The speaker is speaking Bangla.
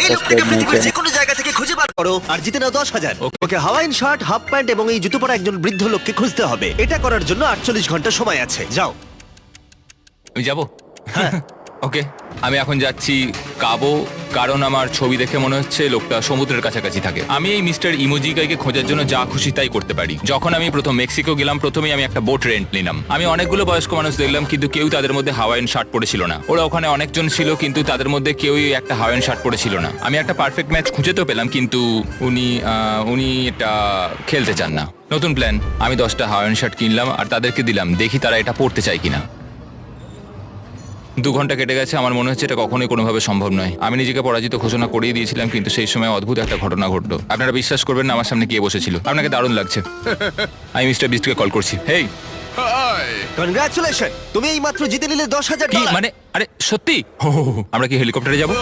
এই লোকটাকে পৃথিবীর যে কোনো জায়গা থেকে খুঁজে বার করো আর জিতে নাও 10,000। ওকে হাওয়াইন শার্ট, হাফ প্যান্ট এবং এই জুতো পরা একজন বৃদ্ধ লোককে খুঁজতে হবে। এটা করার জন্য 48 ঘন্টা সময় আছে। যাও। আমি যাবো। ওকে, আমি এখন যাচ্ছি কাবো, কারণ আমার ছবি দেখে মনে হচ্ছে লোকটা সমুদ্রের কাছাকাছি থাকে। আমি এই মিস্টার ইমোজিকাইকে খোঁজার জন্য যা খুশি তাই করতে পারি। যখন আমি প্রথম মেক্সিকো গেলাম, প্রথমেই আমি একটা বোট রেন্ট নিলাম। আমি অনেকগুলো বয়স্ক মানুষ দেখলাম, কিন্তু কেউ তাদের মধ্যে হাওয়াইয়ান শার্ট পরেছিল না। ওরা ওখানে অনেকজন ছিল, কিন্তু তাদের মধ্যে কেউই একটা হাওয়াইয়ান শার্ট পরেছিল না। আমি একটা পারফেক্ট ম্যাচ খুঁজে তো পেলাম, কিন্তু উনি এটা খেলতে চান না। নতুন প্ল্যান, আমি 10টা হাওয়াইয়ান শার্ট কিনলাম আর তাদেরকে দিলাম, দেখি তারা এটা পড়তে চায় কিনা। 2 ঘন্টা কেটে গেছে, আমার মনে হচ্ছে এটা কখনোই কোনোভাবে সম্ভব নয়। আমি নিজেকে পরাজিত ঘোষণা করিয়ে দিয়েছিলাম, কিন্তু সেই সময় অদ্ভুত একটা ঘটনা ঘটলো। আপনারা বিশ্বাস করবেন না, আমার সামনে কে বসেছিল। আপনাকে দারুণ লাগছে। আমি মিস্টার বিস্টকে কল করছি। হেই, কনগ্রাচুলেশন, তুমি এই মাত্র জিতে নিলে 10,000 কি ডলার। মানে? আরে সত্যি? আমরা কি হেলিকপ্টারে যাবো?